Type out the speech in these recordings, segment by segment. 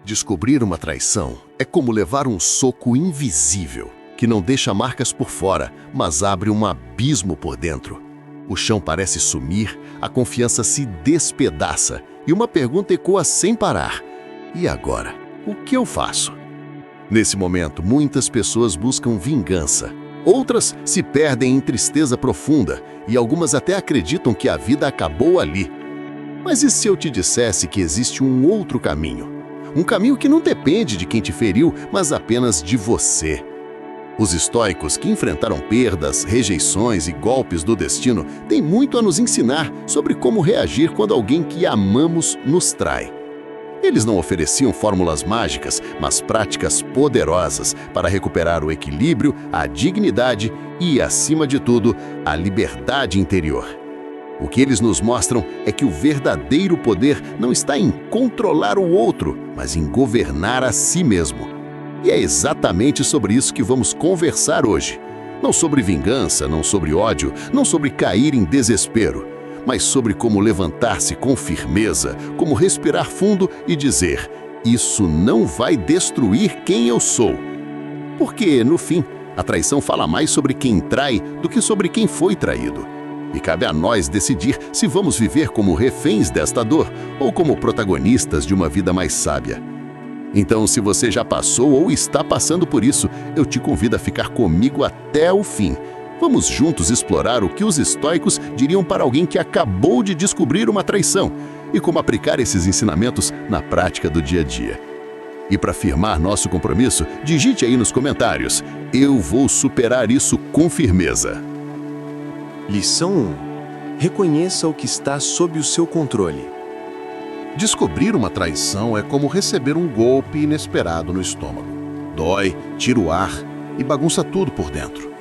Descobrir uma traição é como levar um soco invisível, que não deixa marcas por fora, mas abre um abismo por dentro. O chão parece sumir, a confiança se despedaça e uma pergunta ecoa sem parar. E agora? O que eu faço? Nesse momento, muitas pessoas buscam vingança. Outras se perdem em tristeza profunda e algumas até acreditam que a vida acabou ali. Mas e se eu te dissesse que existe um outro caminho? Um caminho que não depende de quem te feriu, mas apenas de você. Os estoicos, que enfrentaram perdas, rejeições e golpes do destino, têm muito a nos ensinar sobre como reagir quando alguém que amamos nos trai. Eles não ofereciam fórmulas mágicas, mas práticas poderosas para recuperar o equilíbrio, a dignidade e, acima de tudo, a liberdade interior. O que eles nos mostram é que o verdadeiro poder não está em controlar o outro, mas em governar a si mesmo. E é exatamente sobre isso que vamos conversar hoje. Não sobre vingança, não sobre ódio, não sobre cair em desespero, mas sobre como levantar-se com firmeza, como respirar fundo e dizer: isso não vai destruir quem eu sou. Porque, no fim, a traição fala mais sobre quem trai do que sobre quem foi traído. E cabe a nós decidir se vamos viver como reféns desta dor ou como protagonistas de uma vida mais sábia. Então, se você já passou ou está passando por isso, eu te convido a ficar comigo até o fim. Vamos juntos explorar o que os estoicos diriam para alguém que acabou de descobrir uma traição e como aplicar esses ensinamentos na prática do dia a dia. E para firmar nosso compromisso, digite aí nos comentários: eu vou superar isso com firmeza. Lição 1. Reconheça o que está sob o seu controle. Descobrir uma traição é como receber um golpe inesperado no estômago. Dói, tira o ar e bagunça tudo por dentro.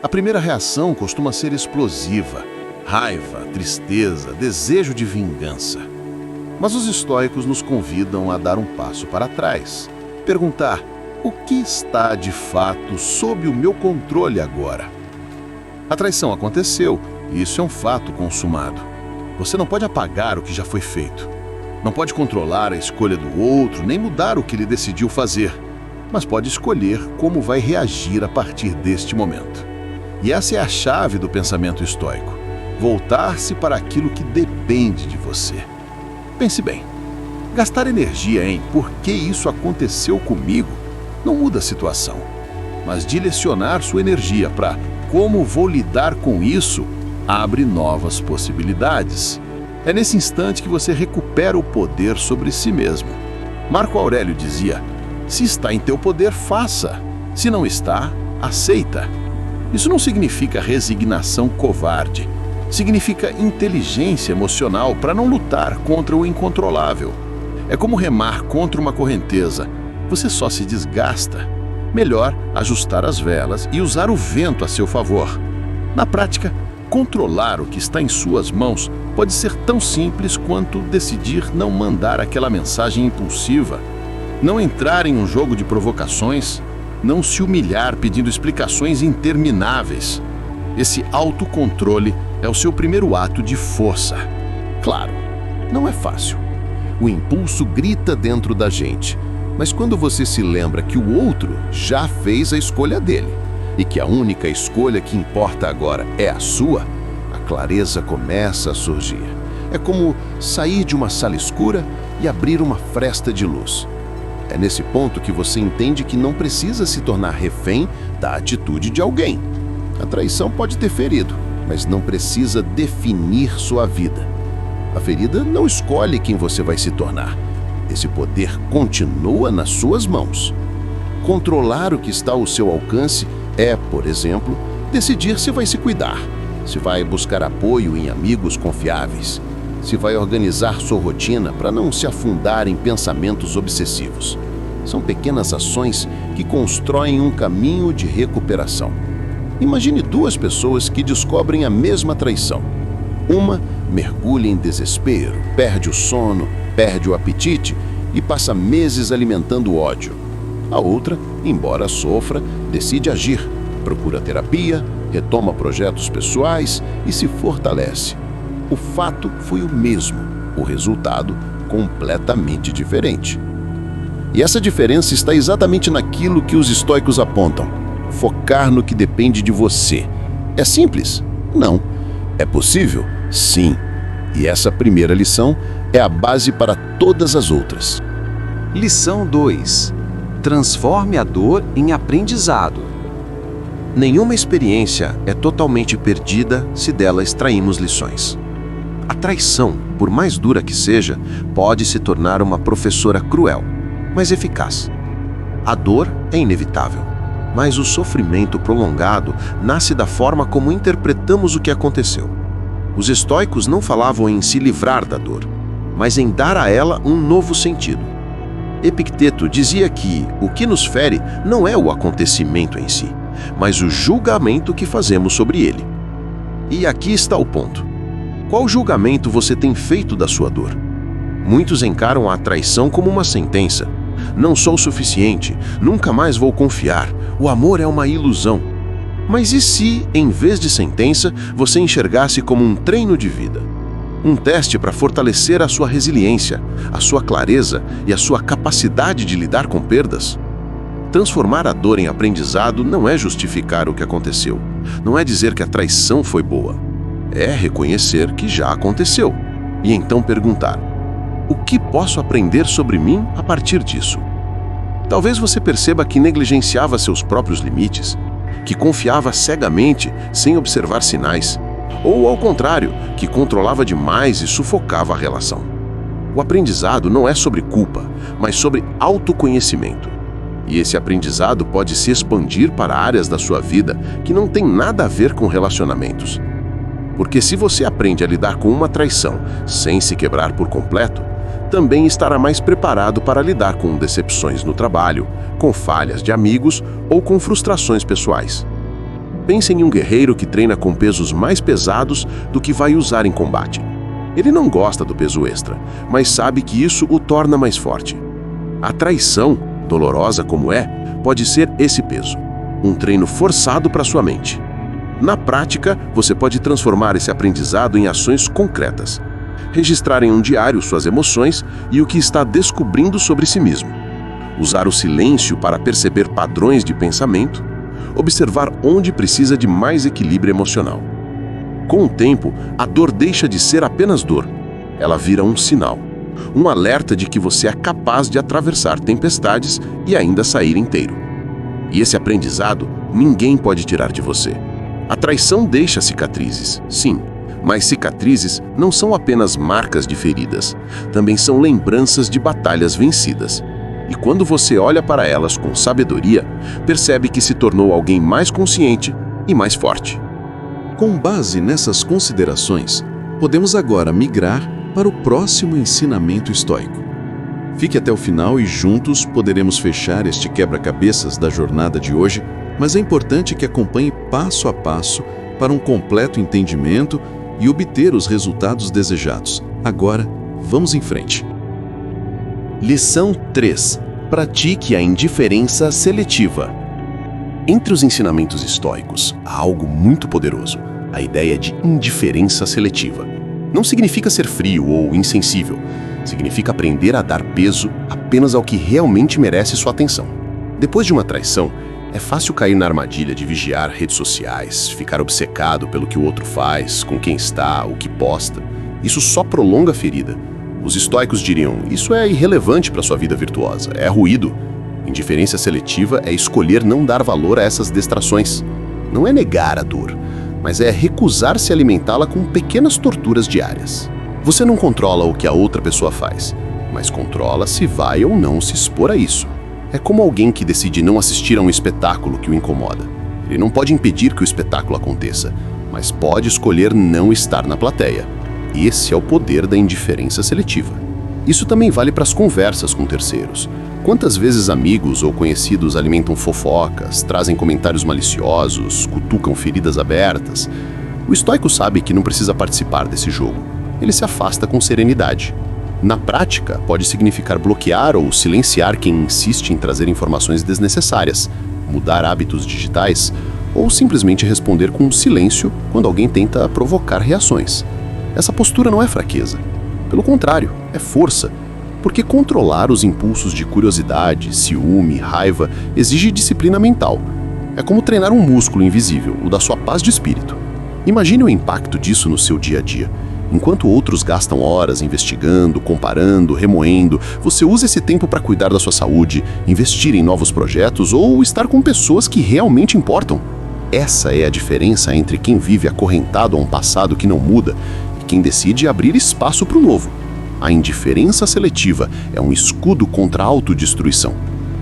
A primeira reação costuma ser explosiva: raiva, tristeza, desejo de vingança. Mas os estoicos nos convidam a dar um passo para trás, perguntar: o que está de fato sob o meu controle agora? A traição aconteceu, e isso é um fato consumado. Você não pode apagar o que já foi feito. Não pode controlar a escolha do outro, nem mudar o que ele decidiu fazer, mas pode escolher como vai reagir a partir deste momento. E essa é a chave do pensamento estoico: voltar-se para aquilo que depende de você. Pense bem, gastar energia em por que isso aconteceu comigo não muda a situação, mas direcionar sua energia para como vou lidar com isso abre novas possibilidades. É nesse instante que você recupera o poder sobre si mesmo. Marco Aurélio dizia: se está em teu poder, faça. Se não está, aceita. Isso não significa resignação covarde. Significa inteligência emocional para não lutar contra o incontrolável. É como remar contra uma correnteza. Você só se desgasta. Melhor ajustar as velas e usar o vento a seu favor. Na prática, controlar o que está em suas mãos pode ser tão simples quanto decidir não mandar aquela mensagem impulsiva, não entrar em um jogo de provocações, não se humilhar pedindo explicações intermináveis. Esse autocontrole é o seu primeiro ato de força. Claro, não é fácil. O impulso grita dentro da gente. Mas quando você se lembra que o outro já fez a escolha dele e que a única escolha que importa agora é a sua, a clareza começa a surgir. É como sair de uma sala escura e abrir uma fresta de luz. É nesse ponto que você entende que não precisa se tornar refém da atitude de alguém. A traição pode ter ferido, mas não precisa definir sua vida. A ferida não escolhe quem você vai se tornar. Esse poder continua nas suas mãos. Controlar o que está ao seu alcance é, por exemplo, decidir se vai se cuidar, se vai buscar apoio em amigos confiáveis, se vai organizar sua rotina para não se afundar em pensamentos obsessivos. São pequenas ações que constroem um caminho de recuperação. Imagine duas pessoas que descobrem a mesma traição. Uma mergulha em desespero, perde o sono, perde o apetite e passa meses alimentando o ódio. A outra, embora sofra, decide agir, procura terapia, retoma projetos pessoais e se fortalece. O fato foi o mesmo, o resultado completamente diferente. E essa diferença está exatamente naquilo que os estoicos apontam: focar no que depende de você. É simples? Não. É possível? Sim. E essa primeira lição é a base para todas as outras. Lição 2. Transforme a dor em aprendizado. Nenhuma experiência é totalmente perdida se dela extraímos lições. A traição, por mais dura que seja, pode se tornar uma professora cruel, mas eficaz. A dor é inevitável, mas o sofrimento prolongado nasce da forma como interpretamos o que aconteceu. Os estoicos não falavam em se livrar da dor, mas em dar a ela um novo sentido. Epicteto dizia que o que nos fere não é o acontecimento em si, mas o julgamento que fazemos sobre ele. E aqui está o ponto. Qual julgamento você tem feito da sua dor? Muitos encaram a traição como uma sentença. Não sou o suficiente, nunca mais vou confiar, o amor é uma ilusão. Mas e se, em vez de sentença, você enxergasse como um treino de vida? Um teste para fortalecer a sua resiliência, a sua clareza e a sua capacidade de lidar com perdas? Transformar a dor em aprendizado não é justificar o que aconteceu. Não é dizer que a traição foi boa. É reconhecer que já aconteceu. E então perguntar: o que posso aprender sobre mim a partir disso? Talvez você perceba que negligenciava seus próprios limites, que confiava cegamente sem observar sinais, ou, ao contrário, que controlava demais e sufocava a relação. O aprendizado não é sobre culpa, mas sobre autoconhecimento. E esse aprendizado pode se expandir para áreas da sua vida que não têm nada a ver com relacionamentos. Porque se você aprende a lidar com uma traição sem se quebrar por completo, também estará mais preparado para lidar com decepções no trabalho, com falhas de amigos ou com frustrações pessoais. Pense em um guerreiro que treina com pesos mais pesados do que vai usar em combate. Ele não gosta do peso extra, mas sabe que isso o torna mais forte. A traição, dolorosa como é, pode ser esse peso, um treino forçado para sua mente. Na prática, você pode transformar esse aprendizado em ações concretas. Registrar em um diário suas emoções e o que está descobrindo sobre si mesmo. Usar o silêncio para perceber padrões de pensamento. Observar onde precisa de mais equilíbrio emocional. Com o tempo, a dor deixa de ser apenas dor. Ela vira um sinal, um alerta de que você é capaz de atravessar tempestades e ainda sair inteiro. E esse aprendizado ninguém pode tirar de você. A traição deixa cicatrizes, sim, mas cicatrizes não são apenas marcas de feridas, também são lembranças de batalhas vencidas. E quando você olha para elas com sabedoria, percebe que se tornou alguém mais consciente e mais forte. Com base nessas considerações, podemos agora migrar para o próximo ensinamento estoico. Fique até o final e juntos poderemos fechar este quebra-cabeças da jornada de hoje, mas é importante que acompanhe passo a passo para um completo entendimento e obter os resultados desejados. Agora, vamos em frente. Lição 3. Pratique a indiferença seletiva. Entre os ensinamentos estoicos, há algo muito poderoso, a ideia de indiferença seletiva. Não significa ser frio ou insensível, significa aprender a dar peso apenas ao que realmente merece sua atenção. Depois de uma traição, é fácil cair na armadilha de vigiar redes sociais, ficar obcecado pelo que o outro faz, com quem está, o que posta. Isso só prolonga a ferida. Os estoicos diriam: isso é irrelevante para sua vida virtuosa, é ruído. Indiferença seletiva é escolher não dar valor a essas distrações. Não é negar a dor, mas é recusar-se a alimentá-la com pequenas torturas diárias. Você não controla o que a outra pessoa faz, mas controla se vai ou não se expor a isso. É como alguém que decide não assistir a um espetáculo que o incomoda. Ele não pode impedir que o espetáculo aconteça, mas pode escolher não estar na plateia. Esse é o poder da indiferença seletiva. Isso também vale para as conversas com terceiros. Quantas vezes amigos ou conhecidos alimentam fofocas, trazem comentários maliciosos, cutucam feridas abertas? O estoico sabe que não precisa participar desse jogo. Ele se afasta com serenidade. Na prática, pode significar bloquear ou silenciar quem insiste em trazer informações desnecessárias, mudar hábitos digitais ou simplesmente responder com silêncio quando alguém tenta provocar reações. Essa postura não é fraqueza. Pelo contrário, é força. porque controlar os impulsos de curiosidade, ciúme, raiva exige disciplina mental. É como treinar um músculo invisível, o da sua paz de espírito. Imagine o impacto disso no seu dia a dia. Enquanto outros gastam horas investigando, comparando, remoendo, você usa esse tempo para cuidar da sua saúde, investir em novos projetos ou estar com pessoas que realmente importam. Essa é a diferença entre quem vive acorrentado a um passado que não muda e quem decide abrir espaço para o novo. A indiferença seletiva é um escudo contra a autodestruição.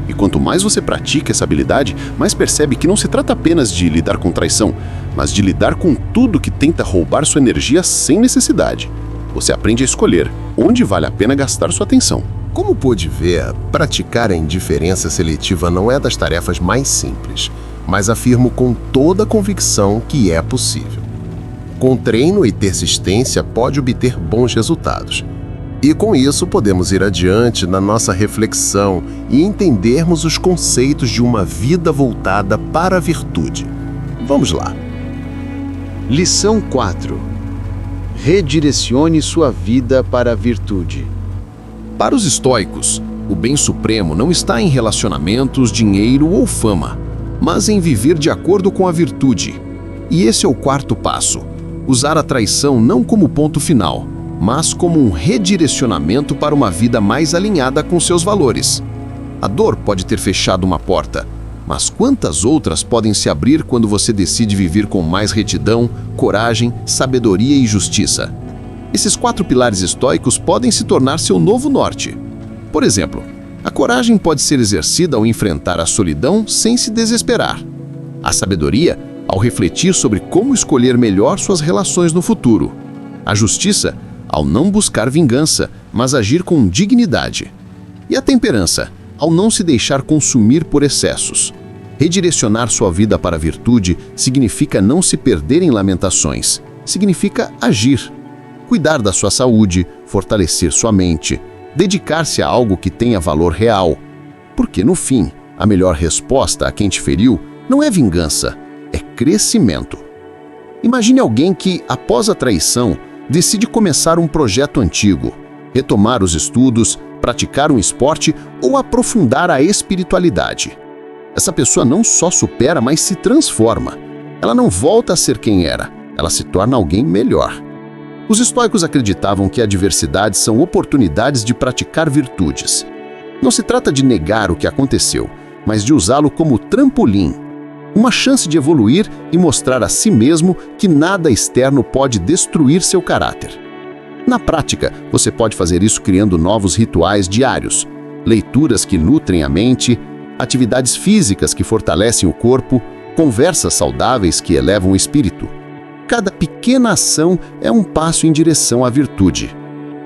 E quanto mais você pratica essa habilidade, mais percebe que não se trata apenas de lidar com traição, mas de lidar com tudo que tenta roubar sua energia sem necessidade. Você aprende a escolher onde vale a pena gastar sua atenção. Como pôde ver, praticar a indiferença seletiva não é das tarefas mais simples, mas afirmo com toda a convicção que é possível. Com treino e persistência pode obter bons resultados. E com isso podemos ir adiante na nossa reflexão e entendermos os conceitos de uma vida voltada para a virtude. Vamos lá. Lição 4. Redirecione sua vida para a virtude. Para os estoicos, o bem supremo não está em relacionamentos, dinheiro ou fama, mas em viver de acordo com a virtude. E esse é o quarto passo: usar a traição não como ponto final, mas como um redirecionamento para uma vida mais alinhada com seus valores. A dor pode ter fechado uma porta, mas quantas outras podem se abrir quando você decide viver com mais retidão, coragem, sabedoria e justiça? Esses 4 pilares estoicos podem se tornar seu novo norte. Por exemplo, a coragem pode ser exercida ao enfrentar a solidão sem se desesperar. A sabedoria, ao refletir sobre como escolher melhor suas relações no futuro. A justiça, ao não buscar vingança, mas agir com dignidade. E a temperança, ao não se deixar consumir por excessos. Redirecionar sua vida para a virtude significa não se perder em lamentações, significa agir. Cuidar da sua saúde, fortalecer sua mente, dedicar-se a algo que tenha valor real. Porque, no fim, a melhor resposta a quem te feriu não é vingança, é crescimento. Imagine alguém que, após a traição, decide começar um projeto antigo, retomar os estudos, praticar um esporte ou aprofundar a espiritualidade. Essa pessoa não só supera, mas se transforma. Ela não volta a ser quem era, ela se torna alguém melhor. Os estoicos acreditavam que adversidades são oportunidades de praticar virtudes. Não se trata de negar o que aconteceu, mas de usá-lo como trampolim, uma chance de evoluir e mostrar a si mesmo que nada externo pode destruir seu caráter. Na prática, você pode fazer isso criando novos rituais diários, leituras que nutrem a mente, atividades físicas que fortalecem o corpo, conversas saudáveis que elevam o espírito. Cada pequena ação é um passo em direção à virtude.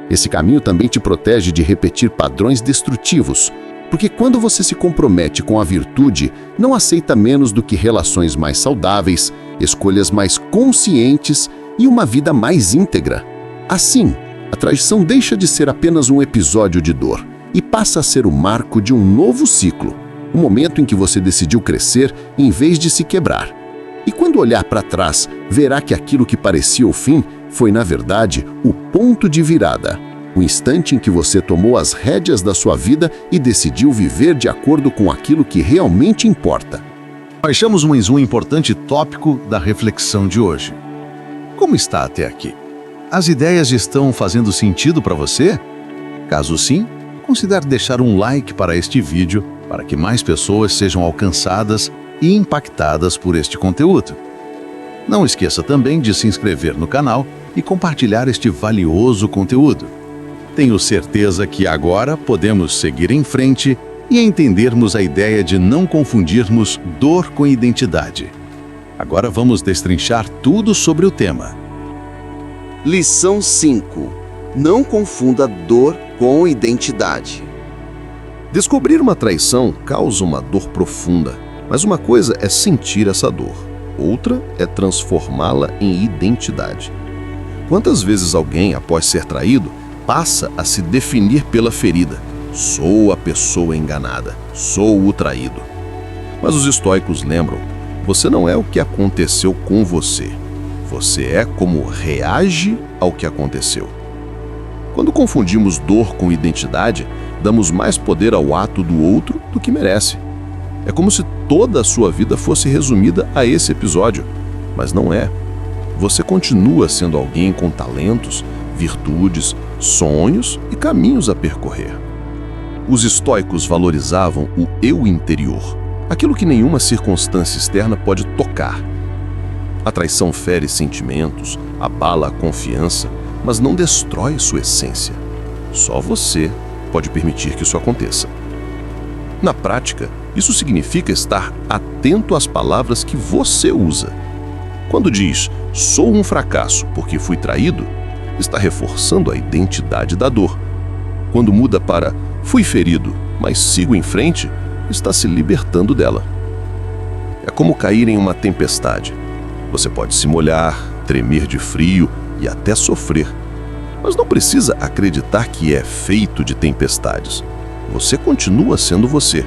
Esse caminho também te protege de repetir padrões destrutivos, porque quando você se compromete com a virtude, não aceita menos do que relações mais saudáveis, escolhas mais conscientes e uma vida mais íntegra. Assim, a traição deixa de ser apenas um episódio de dor e passa a ser o marco de um novo ciclo, o momento em que você decidiu crescer em vez de se quebrar. E quando olhar para trás, verá que aquilo que parecia o fim foi, na verdade, o ponto de virada. O instante em que você tomou as rédeas da sua vida e decidiu viver de acordo com aquilo que realmente importa. Fechamos mais um importante tópico da reflexão de hoje. Como está até aqui? As ideias estão fazendo sentido para você? Caso sim, considere deixar um like para este vídeo para que mais pessoas sejam alcançadas e impactadas por este conteúdo. Não esqueça também de se inscrever no canal e compartilhar este valioso conteúdo. Tenho certeza que agora podemos seguir em frente e entendermos a ideia de não confundirmos dor com identidade. Agora vamos destrinchar tudo sobre o tema. Lição 5. Não confunda dor com identidade. Descobrir uma traição causa uma dor profunda, mas uma coisa é sentir essa dor, outra é transformá-la em identidade. Quantas vezes alguém, após ser traído, passa a se definir pela ferida? Sou a pessoa enganada, sou o traído. Mas os estoicos lembram, você não é o que aconteceu com você. Você é como reage ao que aconteceu. Quando confundimos dor com identidade, damos mais poder ao ato do outro do que merece. É como se toda a sua vida fosse resumida a esse episódio, mas não é. Você continua sendo alguém com talentos, virtudes, sonhos e caminhos a percorrer. Os estoicos valorizavam o eu interior, aquilo que nenhuma circunstância externa pode tocar. A traição fere sentimentos, abala a confiança, mas não destrói sua essência. Só você pode permitir que isso aconteça. Na prática, isso significa estar atento às palavras que você usa. Quando diz, sou um fracasso porque fui traído, está reforçando a identidade da dor. Quando muda para, fui ferido, mas sigo em frente, está se libertando dela. É como cair em uma tempestade. Você pode se molhar, tremer de frio e até sofrer. Mas não precisa acreditar que é feito de tempestades. Você continua sendo você,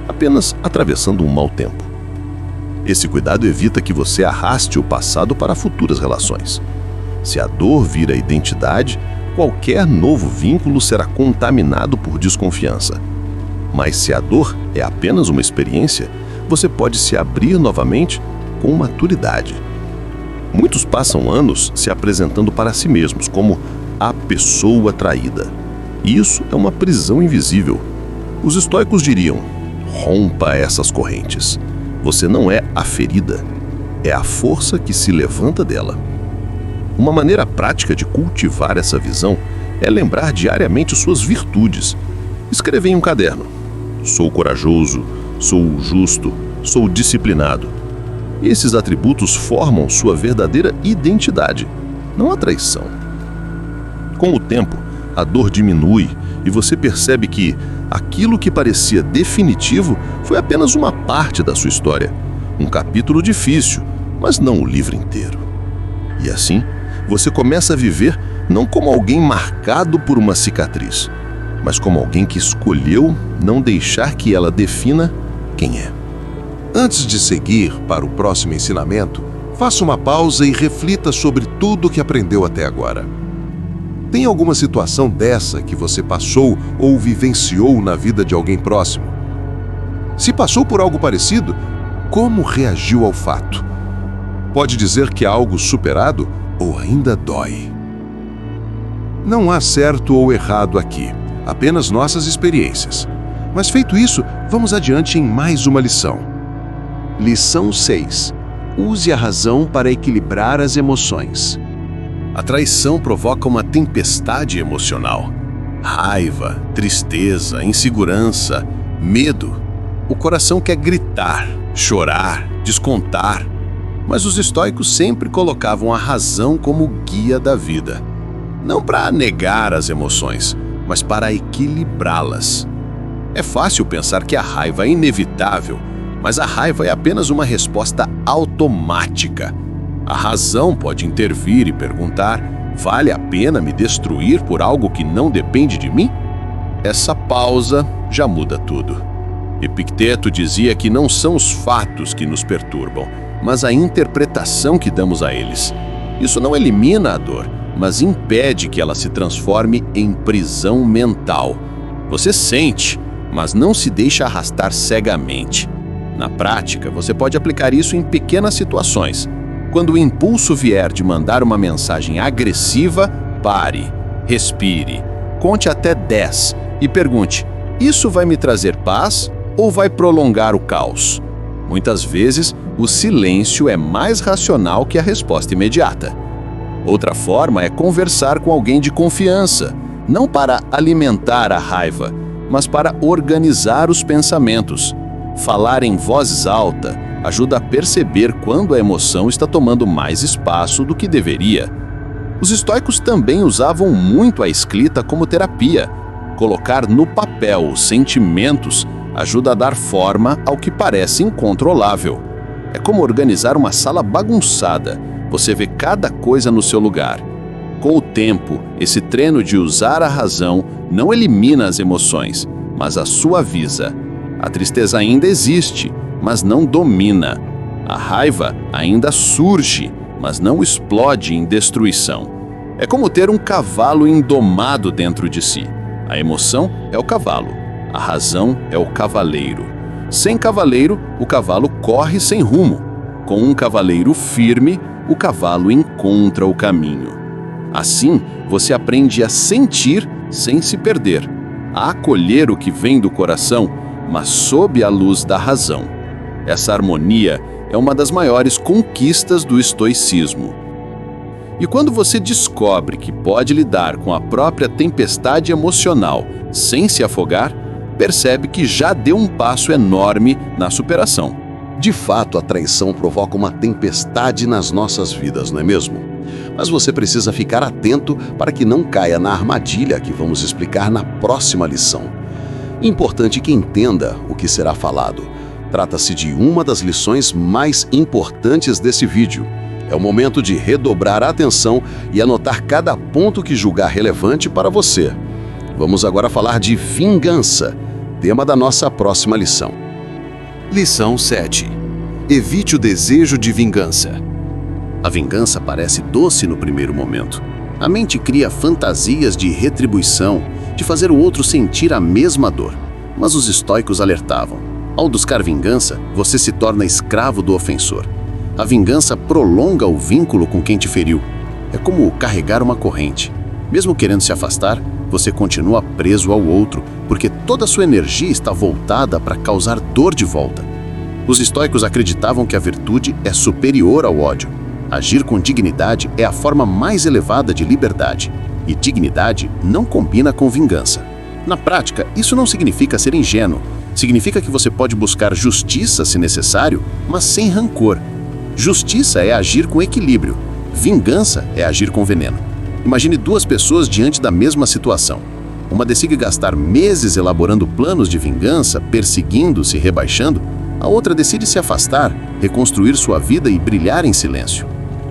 apenas atravessando um mau tempo. Esse cuidado evita que você arraste o passado para futuras relações. Se a dor vira identidade, qualquer novo vínculo será contaminado por desconfiança. Mas se a dor é apenas uma experiência, você pode se abrir novamente com maturidade. Muitos passam anos se apresentando para si mesmos como a pessoa traída. Isso é uma prisão invisível. Os estoicos diriam, rompa essas correntes. Você não é a ferida, é a força que se levanta dela. Uma maneira prática de cultivar essa visão é lembrar diariamente suas virtudes. Escrever em um caderno. Sou corajoso, sou justo, sou disciplinado. Esses atributos formam sua verdadeira identidade, não a traição. Com o tempo, a dor diminui e você percebe que aquilo que parecia definitivo foi apenas uma parte da sua história. Um capítulo difícil, mas não o livro inteiro. E assim, você começa a viver não como alguém marcado por uma cicatriz, mas como alguém que escolheu não deixar que ela defina quem é. Antes de seguir para o próximo ensinamento, faça uma pausa e reflita sobre tudo o que aprendeu até agora. Tem alguma situação dessa que você passou ou vivenciou na vida de alguém próximo? Se passou por algo parecido, como reagiu ao fato? Pode dizer que é algo superado ou ainda dói? Não há certo ou errado aqui, apenas nossas experiências. Mas feito isso, vamos adiante em mais uma lição. Lição 6. Use a razão para equilibrar as emoções. A traição provoca uma tempestade emocional. Raiva, tristeza, insegurança, medo. O coração quer gritar, chorar, descontar. Mas os estoicos sempre colocavam a razão como guia da vida. Não para negar as emoções, mas para equilibrá-las. É fácil pensar que a raiva é inevitável, mas a raiva é apenas uma resposta automática. A razão pode intervir e perguntar, vale a pena me destruir por algo que não depende de mim? Essa pausa já muda tudo. Epicteto dizia que não são os fatos que nos perturbam, mas a interpretação que damos a eles. Isso não elimina a dor, mas impede que ela se transforme em prisão mental. Você sente, mas não se deixa arrastar cegamente. Na prática, você pode aplicar isso em pequenas situações. Quando o impulso vier de mandar uma mensagem agressiva, pare, respire, conte até 10 e pergunte, isso vai me trazer paz ou vai prolongar o caos? Muitas vezes, o silêncio é mais racional que a resposta imediata. Outra forma é conversar com alguém de confiança, não para alimentar a raiva, mas para organizar os pensamentos. Falar em voz alta ajuda a perceber quando a emoção está tomando mais espaço do que deveria. Os estoicos também usavam muito a escrita como terapia. Colocar no papel os sentimentos ajuda a dar forma ao que parece incontrolável. É como organizar uma sala bagunçada. Você vê cada coisa no seu lugar. Com o tempo, esse treino de usar a razão não elimina as emoções, mas as suaviza. A tristeza ainda existe, mas não domina. A raiva ainda surge, mas não explode em destruição. É como ter um cavalo indomado dentro de si. A emoção é o cavalo, a razão é o cavaleiro. Sem cavaleiro, o cavalo corre sem rumo. Com um cavaleiro firme, o cavalo encontra o caminho. Assim, você aprende a sentir sem se perder, a acolher o que vem do coração, mas sob a luz da razão. Essa harmonia é uma das maiores conquistas do estoicismo. E quando você descobre que pode lidar com a própria tempestade emocional sem se afogar, percebe que já deu um passo enorme na superação. De fato, a traição provoca uma tempestade nas nossas vidas, não é mesmo? Mas você precisa ficar atento para que não caia na armadilha que vamos explicar na próxima lição. Importante que entenda o que será falado. Trata-se de uma das lições mais importantes desse vídeo. É o momento de redobrar a atenção e anotar cada ponto que julgar relevante para você. Vamos agora falar de vingança, tema da nossa próxima lição. Lição 7. Evite o desejo de vingança. A vingança parece doce no primeiro momento. A mente cria fantasias de retribuição, de fazer o outro sentir a mesma dor. Mas os estoicos alertavam: ao buscar vingança, você se torna escravo do ofensor. A vingança prolonga o vínculo com quem te feriu. É como carregar uma corrente. Mesmo querendo se afastar, você continua preso ao outro, porque toda a sua energia está voltada para causar dor de volta. Os estoicos acreditavam que a virtude é superior ao ódio. Agir com dignidade é a forma mais elevada de liberdade. E dignidade não combina com vingança. Na prática, isso não significa ser ingênuo. Significa que você pode buscar justiça se necessário, mas sem rancor. Justiça é agir com equilíbrio. Vingança é agir com veneno. Imagine duas pessoas diante da mesma situação. Uma decide gastar meses elaborando planos de vingança, perseguindo-se e rebaixando. A outra decide se afastar, reconstruir sua vida e brilhar em silêncio.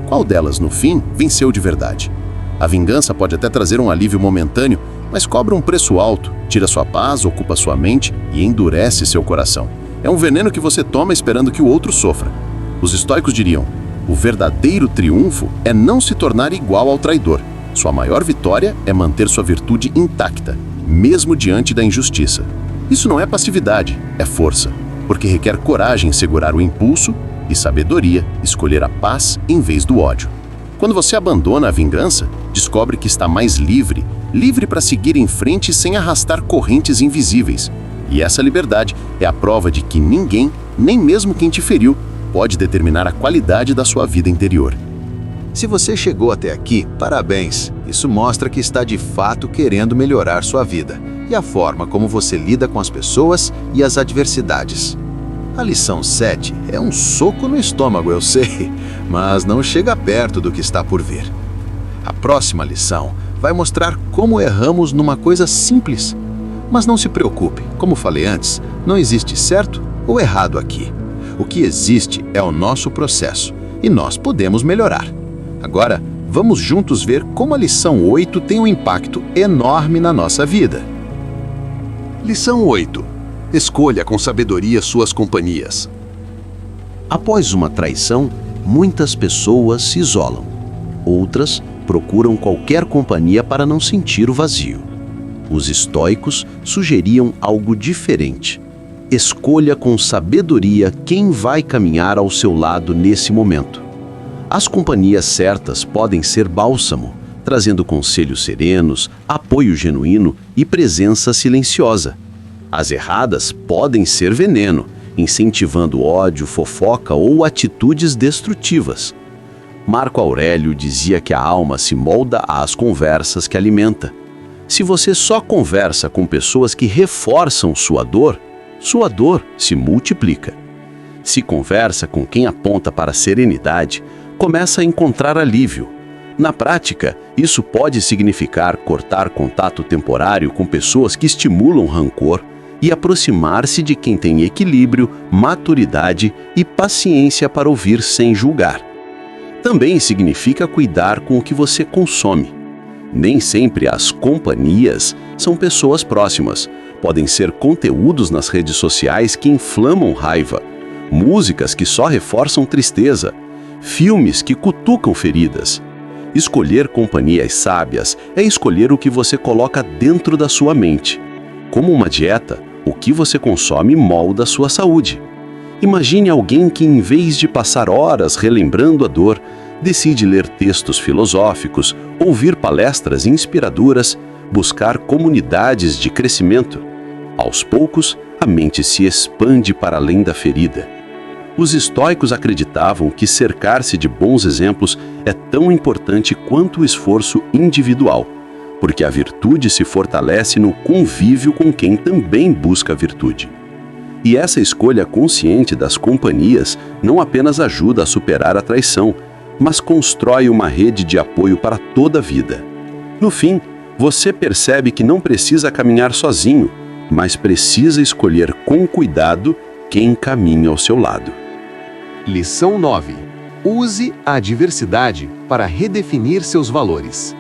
Qual delas, no fim, venceu de verdade? A vingança pode até trazer um alívio momentâneo, mas cobra um preço alto, tira sua paz, ocupa sua mente e endurece seu coração. É um veneno que você toma esperando que o outro sofra. Os estoicos diriam: o verdadeiro triunfo é não se tornar igual ao traidor. Sua maior vitória é manter sua virtude intacta, mesmo diante da injustiça. Isso não é passividade, é força, porque requer coragem em segurar o impulso e sabedoria escolher a paz em vez do ódio. Quando você abandona a vingança, descobre que está mais livre para seguir em frente sem arrastar correntes invisíveis. E essa liberdade é a prova de que ninguém, nem mesmo quem te feriu, pode determinar a qualidade da sua vida interior. Se você chegou até aqui, parabéns! Isso mostra que está de fato querendo melhorar sua vida e a forma como você lida com as pessoas e as adversidades. A lição 7 é um soco no estômago, eu sei, mas não chega perto do que está por vir. A próxima lição vai mostrar como erramos numa coisa simples. Mas não se preocupe, como falei antes, não existe certo ou errado aqui. O que existe é o nosso processo e nós podemos melhorar. Agora, vamos juntos ver como a lição 8 tem um impacto enorme na nossa vida. Lição 8. Escolha com sabedoria suas companhias. Após uma traição, muitas pessoas se isolam. Outras procuram qualquer companhia para não sentir o vazio. Os estoicos sugeriam algo diferente. Escolha com sabedoria quem vai caminhar ao seu lado nesse momento. As companhias certas podem ser bálsamo, trazendo conselhos serenos, apoio genuíno e presença silenciosa. As erradas podem ser veneno, incentivando ódio, fofoca ou atitudes destrutivas. Marco Aurélio dizia que a alma se molda às conversas que alimenta. Se você só conversa com pessoas que reforçam sua dor se multiplica. Se conversa com quem aponta para a serenidade, começa a encontrar alívio. Na prática, isso pode significar cortar contato temporário com pessoas que estimulam rancor e aproximar-se de quem tem equilíbrio, maturidade e paciência para ouvir sem julgar. Também significa cuidar com o que você consome. Nem sempre as companhias são pessoas próximas. Podem ser conteúdos nas redes sociais que inflamam raiva, músicas que só reforçam tristeza, filmes que cutucam feridas. Escolher companhias sábias é escolher o que você coloca dentro da sua mente. Como uma dieta, o que você consome molda a sua saúde. Imagine alguém que, em vez de passar horas relembrando a dor, decide ler textos filosóficos, ouvir palestras inspiradoras, buscar comunidades de crescimento. Aos poucos, a mente se expande para além da ferida. Os estoicos acreditavam que cercar-se de bons exemplos é tão importante quanto o esforço individual, porque a virtude se fortalece no convívio com quem também busca a virtude. E essa escolha consciente das companhias não apenas ajuda a superar a traição, mas constrói uma rede de apoio para toda a vida. No fim, você percebe que não precisa caminhar sozinho, mas precisa escolher com cuidado quem caminha ao seu lado. Lição 9. Use a adversidade para redefinir seus valores.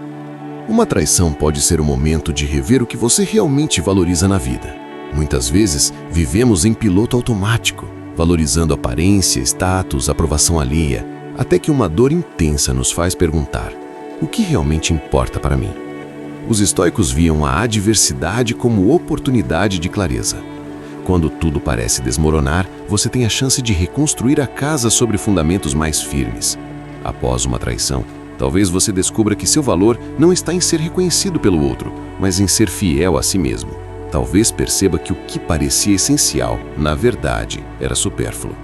Uma traição pode ser o momento de rever o que você realmente valoriza na vida. Muitas vezes, vivemos em piloto automático, valorizando aparência, status, aprovação alheia, até que uma dor intensa nos faz perguntar: o que realmente importa para mim? Os estoicos viam a adversidade como oportunidade de clareza. Quando tudo parece desmoronar, você tem a chance de reconstruir a casa sobre fundamentos mais firmes. Após uma traição, talvez você descubra que seu valor não está em ser reconhecido pelo outro, mas em ser fiel a si mesmo. Talvez perceba que o que parecia essencial, na verdade, era supérfluo.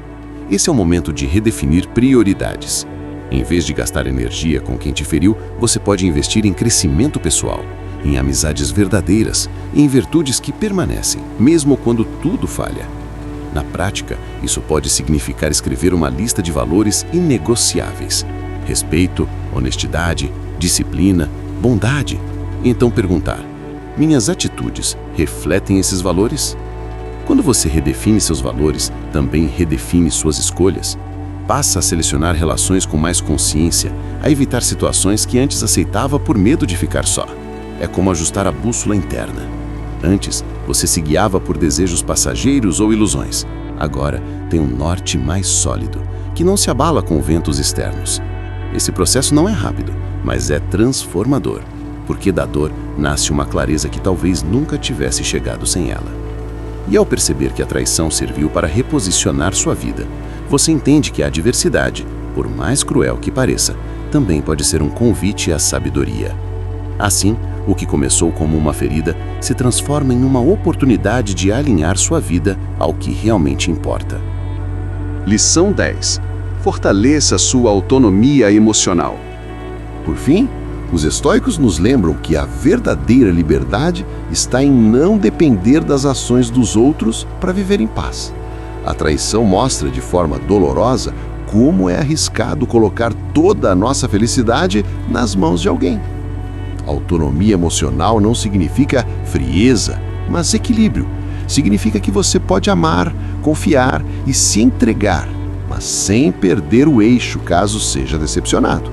Esse é o momento de redefinir prioridades. Em vez de gastar energia com quem te feriu, você pode investir em crescimento pessoal, em amizades verdadeiras e em virtudes que permanecem, mesmo quando tudo falha. Na prática, isso pode significar escrever uma lista de valores inegociáveis: respeito, honestidade, disciplina, bondade. E então perguntar: minhas atitudes refletem esses valores? Quando você redefine seus valores, também redefine suas escolhas. Passa a selecionar relações com mais consciência, a evitar situações que antes aceitava por medo de ficar só. É como ajustar a bússola interna. Antes, você se guiava por desejos passageiros ou ilusões. Agora, tem um norte mais sólido, que não se abala com ventos externos. Esse processo não é rápido, mas é transformador, porque da dor nasce uma clareza que talvez nunca tivesse chegado sem ela. E ao perceber que a traição serviu para reposicionar sua vida, você entende que a adversidade, por mais cruel que pareça, também pode ser um convite à sabedoria. Assim, o que começou como uma ferida se transforma em uma oportunidade de alinhar sua vida ao que realmente importa. Lição 10. Fortaleça sua autonomia emocional. Por fim, os estoicos nos lembram que a verdadeira liberdade está em não depender das ações dos outros para viver em paz. A traição mostra de forma dolorosa como é arriscado colocar toda a nossa felicidade nas mãos de alguém. Autonomia emocional não significa frieza, mas equilíbrio. Significa que você pode amar, confiar e se entregar, mas sem perder o eixo caso seja decepcionado.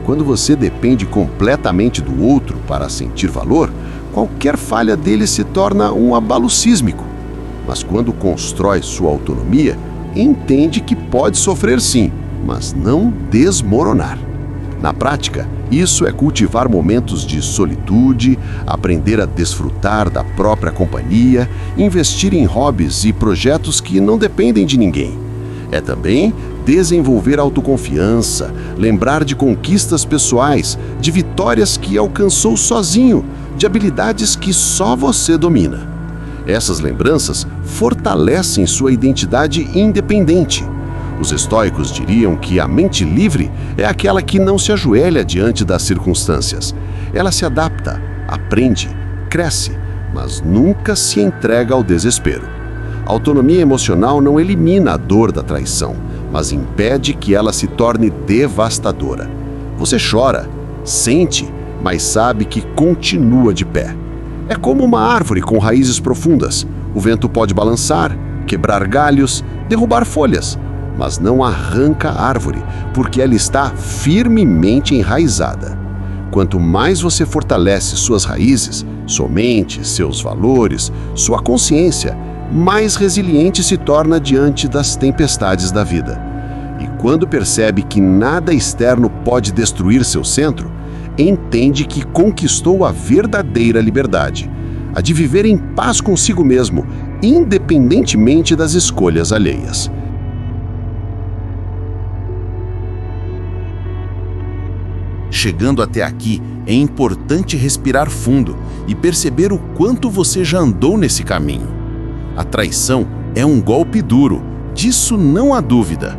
Quando você depende completamente do outro para sentir valor, qualquer falha dele se torna um abalo sísmico. Mas quando constrói sua autonomia, entende que pode sofrer sim, mas não desmoronar. Na prática, isso é cultivar momentos de solitude, aprender a desfrutar da própria companhia, investir em hobbies e projetos que não dependem de ninguém. É também desenvolver autoconfiança, lembrar de conquistas pessoais, de vitórias que alcançou sozinho, de habilidades que só você domina. Essas lembranças fortalecem sua identidade independente. Os estoicos diriam que a mente livre é aquela que não se ajoelha diante das circunstâncias. Ela se adapta, aprende, cresce, mas nunca se entrega ao desespero. A autonomia emocional não elimina a dor da traição, mas impede que ela se torne devastadora. Você chora, sente, mas sabe que continua de pé. É como uma árvore com raízes profundas. O vento pode balançar, quebrar galhos, derrubar folhas, mas não arranca a árvore, porque ela está firmemente enraizada. Quanto mais você fortalece suas raízes, sua mente, seus valores, sua consciência, mais resiliente se torna diante das tempestades da vida. E quando percebe que nada externo pode destruir seu centro, entende que conquistou a verdadeira liberdade, a de viver em paz consigo mesmo, independentemente das escolhas alheias. Chegando até aqui, é importante respirar fundo e perceber o quanto você já andou nesse caminho. A traição é um golpe duro, disso não há dúvida.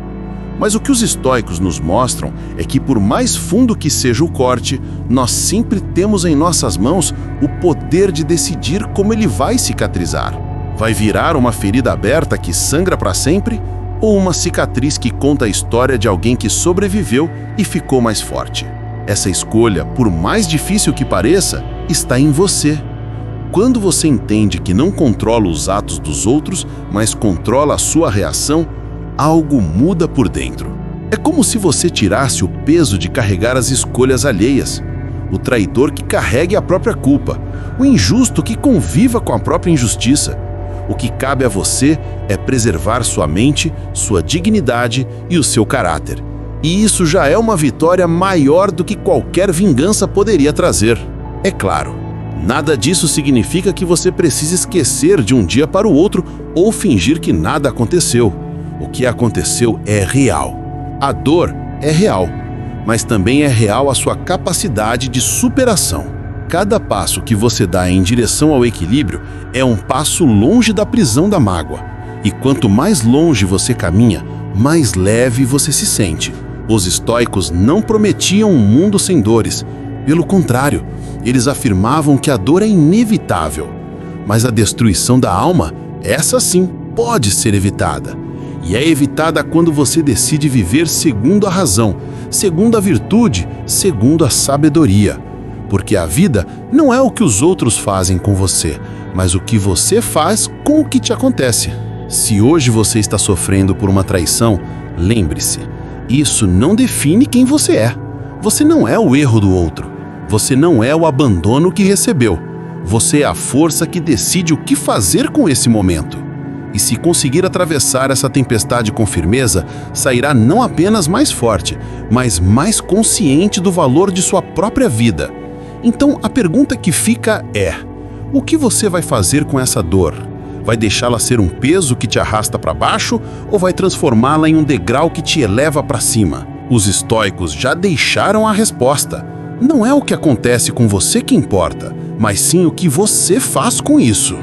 Mas o que os estoicos nos mostram é que, por mais fundo que seja o corte, nós sempre temos em nossas mãos o poder de decidir como ele vai cicatrizar. Vai virar uma ferida aberta que sangra para sempre ou uma cicatriz que conta a história de alguém que sobreviveu e ficou mais forte? Essa escolha, por mais difícil que pareça, está em você. Quando você entende que não controla os atos dos outros, mas controla a sua reação, algo muda por dentro. É como se você tirasse o peso de carregar as escolhas alheias, o traidor que carregue a própria culpa, o injusto que conviva com a própria injustiça. O que cabe a você é preservar sua mente, sua dignidade e o seu caráter. E isso já é uma vitória maior do que qualquer vingança poderia trazer. É claro, nada disso significa que você precisa esquecer de um dia para o outro ou fingir que nada aconteceu. O que aconteceu é real. A dor é real, mas também é real a sua capacidade de superação. Cada passo que você dá em direção ao equilíbrio é um passo longe da prisão da mágoa. E quanto mais longe você caminha, mais leve você se sente. Os estoicos não prometiam um mundo sem dores. Pelo contrário, eles afirmavam que a dor é inevitável. Mas a destruição da alma, essa sim, pode ser evitada. E é evitada quando você decide viver segundo a razão, segundo a virtude, segundo a sabedoria. Porque a vida não é o que os outros fazem com você, mas o que você faz com o que te acontece. Se hoje você está sofrendo por uma traição, lembre-se, isso não define quem você é. Você não é o erro do outro. Você não é o abandono que recebeu. Você é a força que decide o que fazer com esse momento. E se conseguir atravessar essa tempestade com firmeza, sairá não apenas mais forte, mas mais consciente do valor de sua própria vida. Então, a pergunta que fica é: o que você vai fazer com essa dor? Vai deixá-la ser um peso que te arrasta para baixo ou vai transformá-la em um degrau que te eleva para cima? Os estoicos já deixaram a resposta. Não é o que acontece com você que importa, mas sim o que você faz com isso.